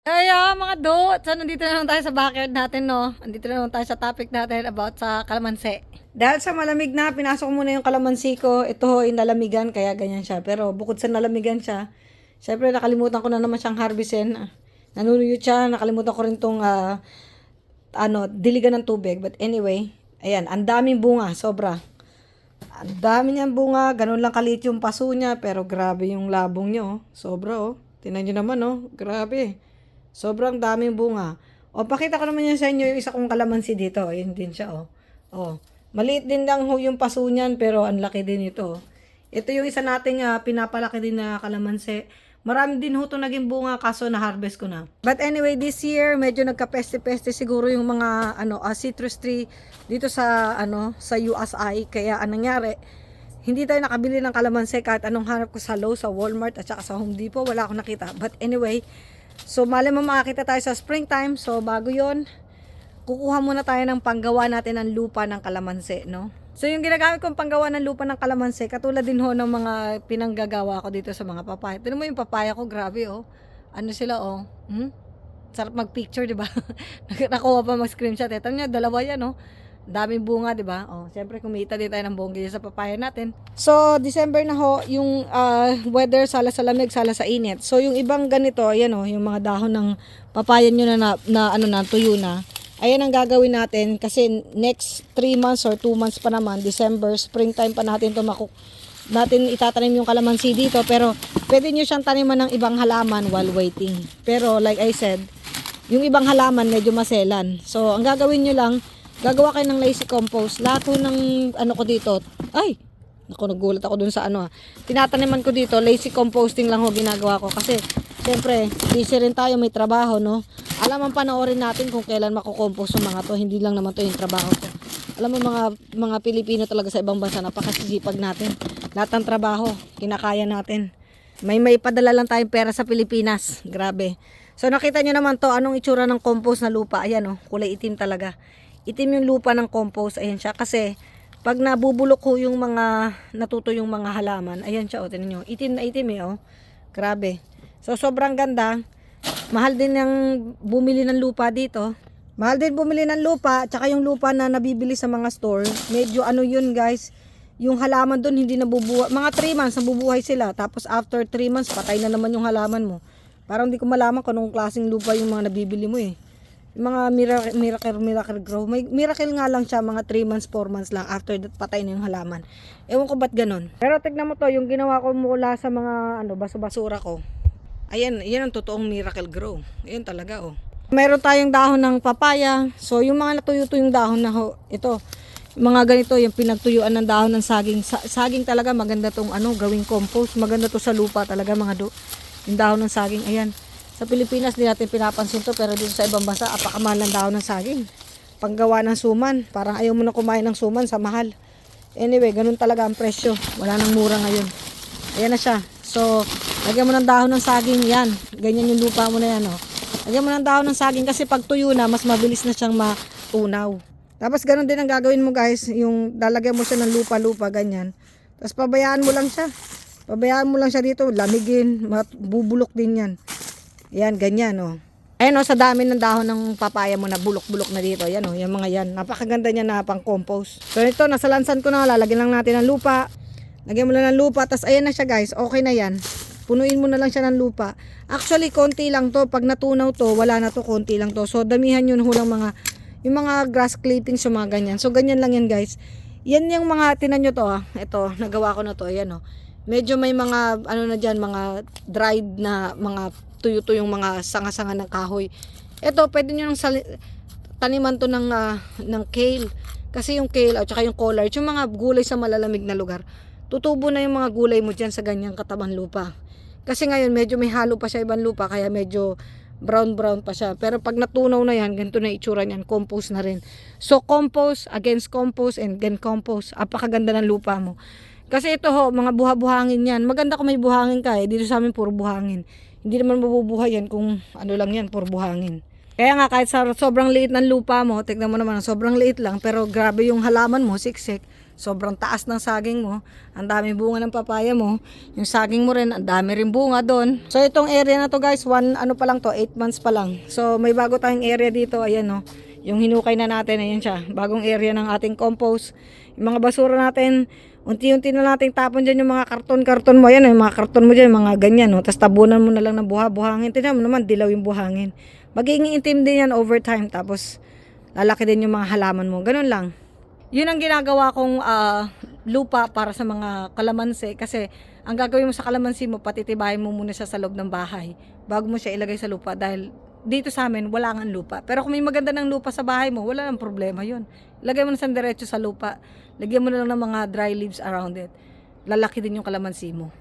Kaya mga do, so nandito na naman tayo sa backyard natin, no? Nandito na naman tayo sa topic natin about sa kalamansi. Dahil sa malamig na, pinasok ko muna yung kalamansi ko. Ito ho, nalamigan, kaya ganyan siya. Pero bukod sa nalamigan siya, syempre nakalimutan ko na naman siyang harvestin. Nanunuyot siya, nakalimutan ko rin tong diligan ng tubig. But anyway, ayan, ang daming bunga, sobra. Ang dami niyang bunga, ganun lang kalit yung paso niya, pero grabe yung labong niya, oh. Sobra, oh. Tingnan niyo naman, oh. Grabe. Sobrang daming bunga. O, pakita ko naman yan sa inyo yung isa kong kalamansi dito. Yun din siya, oh. Oh. Maliit din lang ho yung paso niyan, pero ang laki din ito. Ito yung isa nating pinapalaki din na kalamansi. Marami din ho ito naging bunga, kaso na-harvest ko na. But anyway, this year, medyo nagka-peste-peste siguro yung mga citrus tree dito sa sa USI. Kaya anong nangyari, hindi tayo nakabili ng kalamansi kahit anong hanap ko sa Lowe's, sa Walmart at saka sa Home Depot, wala akong nakita. But anyway, so mali mo makakita tayo sa springtime. So bago yon, kukuha muna tayo ng panggawa natin ng lupa ng kalamansi, no? So yung ginagamit kong panggawa ng lupa ng kalamansi, katulad din ho ng mga pinanggagawa ko dito sa mga papaya. Tignan mo yung papaya ko, grabe, oh. Ano sila, oh. Sarap mag-picture, di ba? Nakuha pa mag-screenshot. Ito nyo, dalawa yan, oh. Daming bunga, di ba? Oh, siyempre kumita din tayo ng bongga sa papaya natin. So, December na ho, yung weather sala sa lamig, sala sa init. So, yung ibang ganito, ayan oh, yung mga dahon ng papaya nyo na tuyo na. Ayan ang gagawin natin kasi next 3 months or 2 months pa naman, December, springtime pa natin natin itatanim yung kalamansi dito, pero pwede nyo siyang taniman ng ibang halaman while waiting. Pero like I said, yung ibang halaman medyo maselan. So, ang gagawin nyo lang, gagawa kayo ng lazy compost. Lahat ng ko dito. Ay, nagulat ako dun sa tinataniman ko dito, lazy composting lang ho ginagawa ko. Kasi, syempre, busy rin tayo, may trabaho, no? Alam ang panoorin natin kung kailan makukompose yung mga to. Hindi lang naman to yung trabaho ko. Alam mo, mga Pilipino talaga sa ibang bansa, napakasisipag natin. Lahat ng trabaho, kinakaya natin. May padala lang tayong pera sa Pilipinas. Grabe. So, nakita nyo naman to, anong itsura ng compost na lupa. Ayan, oh, kulay itim talaga. Itim yung lupa ng compost, ayan siya. Kasi, pag nabubulok ko yung mga, natuto yung mga halaman, ayan siya, o, tinan nyo. Itim na itim oh. Grabe. So, sobrang ganda. Mahal din yung bumili ng lupa dito. Mahal din bumili ng lupa, tsaka yung lupa na nabibili sa mga store. Medyo yun guys, yung halaman doon hindi nabubuhay. Mga 3 months nabubuhay sila. Tapos after 3 months, patay na naman yung halaman mo. Parang hindi ko malaman kung anong klaseng lupa yung mga nabibili mo eh. Mga miracle grow. May miracle nga lang siya, mga 3 months, 4 months lang. After that, patay na yung halaman. Ewan ko ba't ganun. Pero tignan mo to, yung ginawa ko mula sa mga basura ko. Ayan, yan ang totoong miracle grow. Ayan talaga, oh. Meron tayong dahon ng papaya. So, yung mga natuyo-tuyong dahon na ito, mga ganito, yung pinagtuyuan ng dahon ng saging. Saging talaga, maganda tong gawing compost. Maganda to sa lupa talaga, yung dahon ng saging. Ayan. Sa Pilipinas, di natin pinapansin to, pero dito sa ibang bansa, apakamahal ng dahon ng saging. Panggawa ng suman. Parang ayaw mo na kumain ng suman sa mahal. Anyway, ganun talaga ang presyo. Wala nang mura ngayon. Ayan na siya. So, lagyan mo ng dahon ng saging. Yan. Ganyan yung lupa mo na yan, oh. Lagyan mo ng dahon ng saging kasi pag tuyo na, mas mabilis na siyang matunaw. Tapos ganun din ang gagawin mo guys. Yung lalagyan mo siya ng lupa-lupa, ganyan. Tapos pabayaan mo lang siya. Pabayaan mo lang siya dito. Lamigin. Bubulok din yan. Yan, ganyan, oh. Ayan, oh, sa dami ng dahon ng papaya mo na bulok-bulok na dito. Yan, oh, yung mga yan. Napakaganda niya na pang compost. So, ito, nasalansan ko na. Lalagyan lang natin ng lupa. Lagyan mo lang ng lupa. Tapos, ayan na siya, guys. Okay na yan. Punuin mo na lang siya ng lupa. Actually, konti lang to. Pag natunaw to, wala na to. Konti lang to. So, damihan yun ho ng yung mga grass clippings, yung mga ganyan. So, ganyan lang yan, guys. Yan yung mga, tinan nyo to, Ito, nagawa ko na to. Ayan, oh. Medyo may mga, na dyan, mga dried na mga tuyo-tuyong mga sanga-sanga ng kahoy. Ito, pwede nyo nang taniman to ng kale. Kasi yung kale, at saka yung collard, yung mga gulay sa malalamig na lugar, tutubo na yung mga gulay mo dyan sa ganyang katabang lupa. Kasi ngayon, medyo may halo pa siya ibang lupa, kaya medyo brown-brown pa siya. Pero pag natunaw na yan, ganito na itsura niyan, compost na rin. So, compost, against compost, and again compost. Apakaganda ng lupa mo. Kasi ito ho, mga buha-buhangin yan. Maganda kung may buhangin ka eh. Dito sa amin, puro buhangin. Hindi naman mabubuhay yan kung lang yan, puro buhangin. Kaya nga, kahit sa sobrang liit ng lupa mo, tignan mo naman, sobrang liit lang, pero grabe yung halaman mo, siksik. Sobrang taas ng saging mo. Ang dami bunga ng papaya mo. Yung saging mo rin, ang dami rin bunga doon. So itong area na to guys, ano pa lang to, 8 months pa lang. So may bago tayong area dito, ayan no. Yung hinukay na natin, ayan siya. Bagong area ng ating compost. Yung mga basura natin, unti-unti na nating tapon dyan yung mga karton-karton mo. Ayan, yung mga karton mo dyan, mga ganyan. No? Tapos tabunan mo na lang ng buhangin. Tignan mo naman, dilaw yung buhangin. Magiging itim din yan over time. Tapos lalaki din yung mga halaman mo. Ganun lang. Yun ang ginagawa kong lupa para sa mga kalamansi. Kasi ang gagawin mo sa kalamansi mo, patitibahin mo muna siya sa loob ng bahay bago mo siya ilagay sa lupa. Dahil dito sa amin, wala nga lupa. Pero kung may maganda ng lupa sa bahay mo, wala nang problema yun. Lagay mo na sa diretso sa lupa. Lagyan mo na lang ng mga dry leaves around it. Lalaki din yung kalamansi mo.